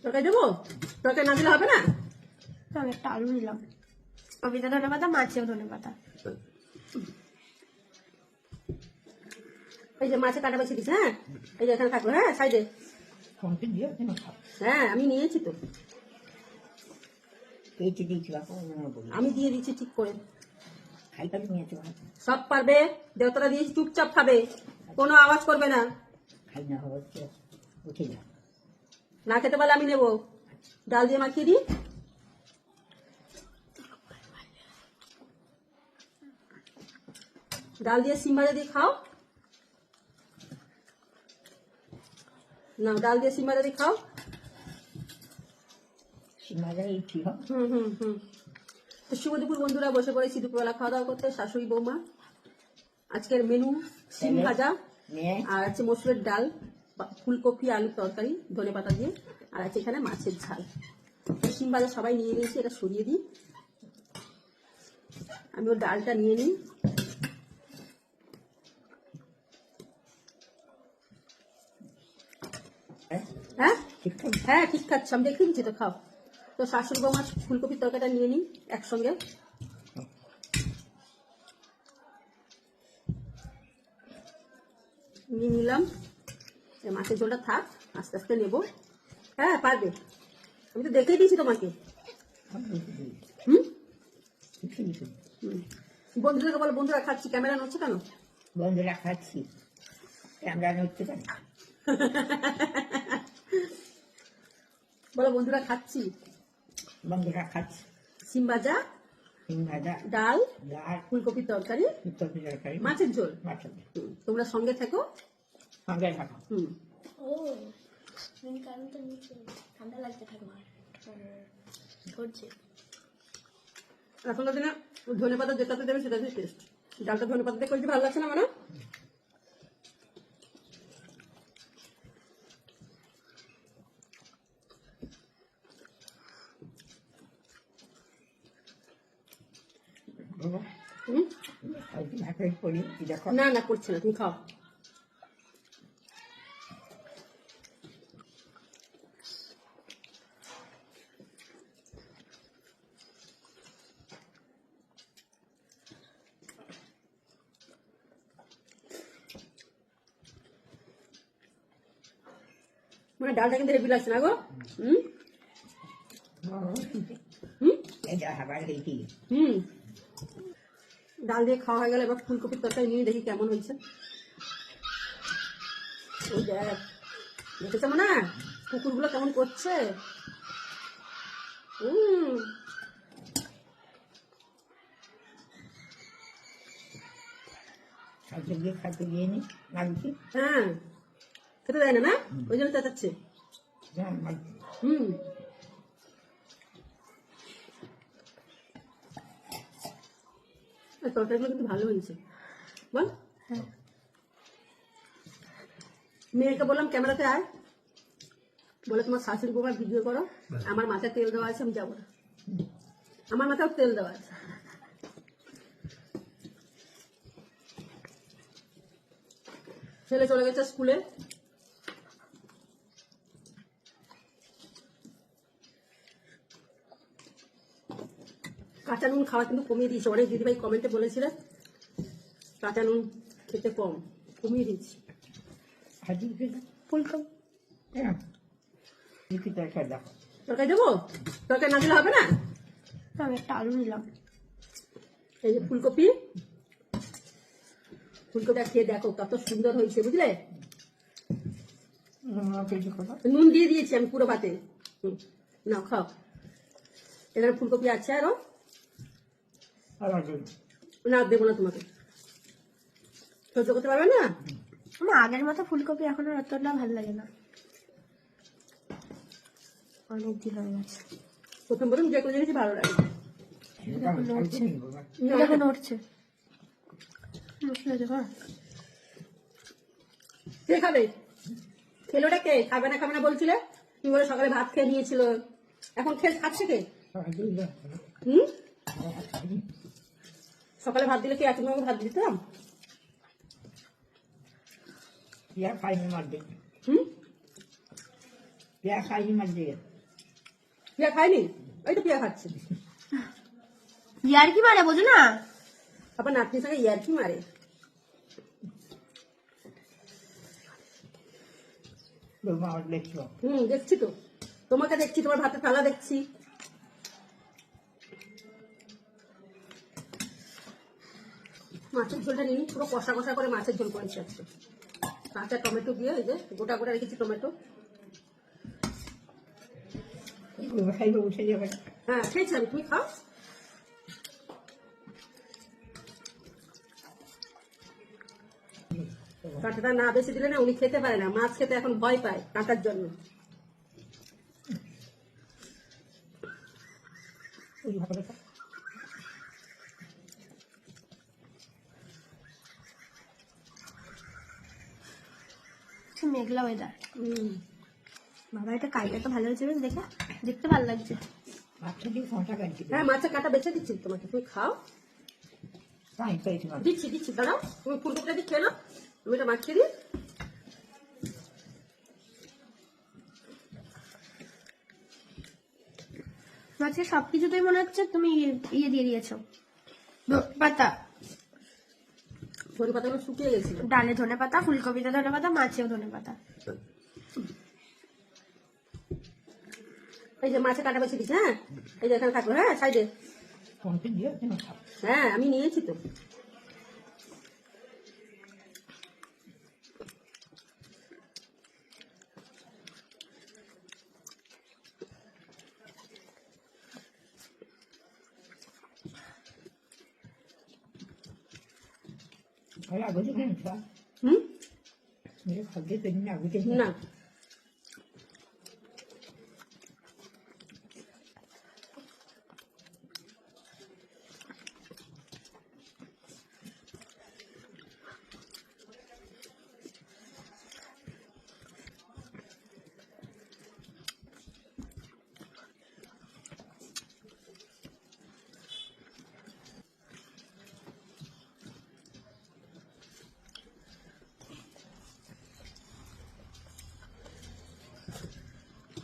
তরকারি দেবো? তরকারি না দিলে হবে না? আমি একটা আলু নিলাম, কবিতা ধনে পাতা, মাছেও ধনে পাতা। এই যে মাছে কাটা বেছে দিস। হ্যাঁ, এই যে এখানে থাকলো। হ্যাঁ, সাইডে। হ্যাঁ, আমি নিয়েছি তো, আমি দিয়ে দিচ্ছি ঠিক করে। সব পারবে, দেবতারা দিয়েছি, চুপচাপ খাবে, কোনো আওয়াজ করবে না। না খেতে পারলে আমি নেবো। ডাল দিয়ে মাখিয়ে দিই। ডাল দিয়ে সিম ভাজা দিয়ে খাও না, ডাল দিয়ে সিম ভাজা দিয়ে খাও। তো শুভ দুপুর বন্ধুরা, বসে পড়েছি দুপুরবেলা খাওয়া দাওয়া করতে। শাশুড়ি বৌমা, আজকের মেনু সিম ভাজা আর আছে মসুরের ডাল, ফুলকপি আলুর তরকারি ধনে পাতা দিয়ে, আর আছে এখানে মাছের ঝাল। সিম ভাজা সবাই নিয়ে নিয়েছি, এটা সরিয়ে দিই। আমি ওর ডালটা নিয়ে নিই। হ্যাঁ হ্যাঁ, ঠিক খাচ্ছি, আমি দেখে দিচ্ছি তো, খাও। তো শাশুড়ি বৌমা ফুলকপির তরকারিটা নিয়ে নিই একসঙ্গে। নিয়ে নিলাম। মাছের ঝোলটা থাক, আস্তে আস্তে নেবো। হ্যাঁ, পারবে, আমি তো দেখেই দিয়েছি তোমাকে। বন্ধুদেরকে বলো, বন্ধুরা খাচ্ছি। ক্যামেরা নড়ছে কেন? বন্ধুরা খাচ্ছি, ক্যামেরা নড়ছে কেন? বলো, বন্ধুরা খাচ্ছি। বন্ধুরা খাচ্ছি সিম ভাজা, ডাল, ফুলকপির তরকারি, মাছের ঝোল। তোমরা সঙ্গে থেকো, সঙ্গে থাকো। ঠান্ডা লাগতে থাকবে। এখনকার দিনে ধনে পাতা যেটাতে দেবে সেটাতে টেস্ট। ডালটা ধনে পাতা দিয়ে করতে ভালো লাগছে না মানে? না না, করছে না, তুমি খাও। মানে ডালটা কিন্তু হেভি লাগছে না গো? ডাল দিয়ে খাওয়া হয়ে গেলে এবার ফুলকপির তরকারি নিয়ে দেখি কেমন হয়েছে। ওই দেখ, দেখেছ না কুকুরগুলো কেমন করছে? হ্যাঁ, খেতে দেয় না, না ওই জন্য চেঁচাচ্ছে। তরকারিগুলো কিন্তু ভালো হয়েছে, বল। মেয়েকে বললাম ক্যামেরাতে আয়, বলে তোমার শাশুড়ি বৌমার ভিডিও করো। আমার মাথায় তেল দেওয়া আছে, আমি যাবো না। আমার মাথাও তেল দেওয়া আছে। ছেলে চলে গেছে স্কুলে। কাঁচা নুন খাওয়া কিন্তু কমিয়ে দিয়েছে। অনেক দিদিভাই কমেন্টে বলেছিলেন কাঁচা নুন খেতে কম, কমিয়ে দিয়েছি। তরকারি দেবো? তরকারি না দিলে হবে না? আমি একটা আলু নিলাম। এই যে ফুলকপি, ফুলকপিটা খেয়ে দেখো কত সুন্দর হয়েছে, বুঝলে? নুন দিয়ে দিয়েছি আমি পুরো ভাতে। না খাও, এখানে ফুলকপি আছে আরো। না, দেবো না তোমাকে, সহ্য করতে পারবে না। আমার আগের মতো ফুলকপি এখন আর অতটা ভালো লাগে না, অনেক দিন হয়ে গেছে। প্রথম প্রথম যে কোনো জিনিস ভালো লাগে। এখন উঠছে। কে খাবে? খেলোটা কে? খাবে না খাবে না বলছিলে, তুমি বলে সকালে ভাত খেয়ে নিয়েছিল, এখন খাচ্ছে কে? সকালে ভাত দিলে কি এখন ভাত দিতাম? পেঁয়া খাইনি মার দিয়ে হুম পেঁয়া খাইনি মার দিয়ে পিয়া খায়নি? এই তো পিয়া খাচ্ছে। ইয়ার কি মারে বোঝো না? আবার নাতনির সঙ্গে ইয়ার্কি মারে। বৌমা আমার দেখছো দেখছি তো, তোমাকে দেখছি, তোমার ভাতের থালা দেখছি। মাছের ঝোলটা নিয়ে পুরো কষা কষা করে মাছের ঝোল করেছি আজকে। কাঁচা টমেটো দিয়ে, এই যে গোটা গোটা রেখেছি টমেটো। খাইবে উঠে যাবে হ্যাঁ খেয়েছি আমি, তুমি খাও। কাঁটাটা না বেশি দিলে না উনি খেতে পারে না, মাছ খেতে এখন ভয় পায় কাঁটার জন্য। ওই ভাবে মেঘলা ওয়েদার। হুম, বাবা এটা কাইটা তো ভালো হয়েছে বেশ, দেখে দেখতে ভালো লাগছে। বাচ্চা দিয়ে ফোঁটা কাটছি হ্যাঁ মাছের কাঁটা বেছে দিচ্ছি তোমাকে, তুমি খাও। তাই পেয়েছি মাছ দিচ্ছি দিচ্ছি, দাঁড়াও, তুমি ফুলকপিটা দিয়ে খেয়ে নাও, আমি এটা মাখিয়ে দিই। মাছের সবকিছুতেই মনে হচ্ছে তুমি ইয়ে দিয়ে দিয়েছো, পাতা। ধনে পাতাগুলো শুকিয়ে গেছিল। ডালে ধনে পাতা, ফুলকপিতে ধনে পাতা, মাছেও ধনে পাতা। এই যে মাছের কাঁটা বেছে দিচ্ছি। হ্যাঁ এই যে এখানে থাকবে, হ্যাঁ সাইডে। ফোনটি দিয়ে তুমি খাও হ্যাঁ আমি নিয়েছি তো। আর আগুতে কেন খাও হুম মেরে খাদ্যে পেনি না আগুতে না,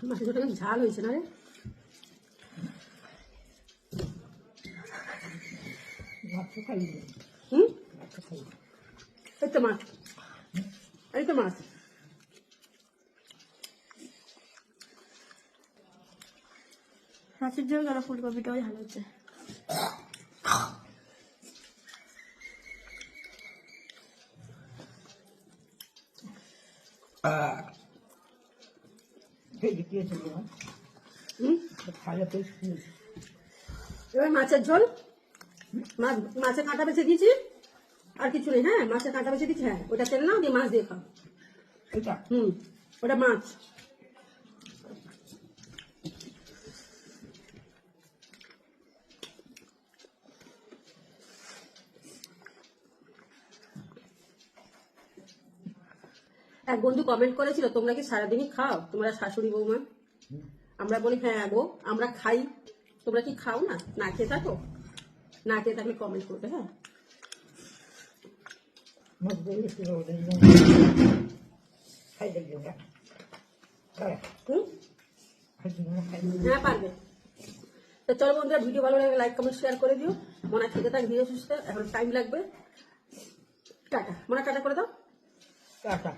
মাছের ঝোলটা কিন্তু ঝাল হয়েছে না রে। ভাত তো খাইবে হুম ভাত তো খাইবে এই তো মাছ, এই তো মাছ। মাছের ঝোল কেন, ফুলকপিটাও ভালো হচ্ছে। খেয়ে দিয়ে চলে যাও হুম খালে পেয়েছি এবার মাছের ঝোল, মাছের কাঁটা বেছে দিয়েছি, আর কিছু নেই। হ্যাঁ মাছের কাঁটা বেছে দিয়েছি, হ্যাঁ ওটা তেল নাও দিয়ে মাছ দিয়ে খাও। এটা ওটা মাছ। এক বন্ধু কমেন্ট করেছিল, তোমরা কি সারাদিনই খাও তোমরা শাশুড়ি বৌমা? আমরা বলি হ্যাঁ গো আমরা খাই, তোমরা কি খাও না? না খেয়ে থাকো? না খেয়ে থাকলে কমেন্ট করবে। হ্যাঁ মাছ দিয়ে শুরু হয়ে খাই দেখবে ওটা হুম খাই হ্যাঁ পারবে। তো চলো বন্ধুরা, ভিডিও ভালো লাগলে লাইক কমেন্ট শেয়ার করে দিও। মনে খেতে থাক ধীরে সুস্থে, এখন টাইম লাগবে। টাটা, মনে টাটা করে দাও। টাটা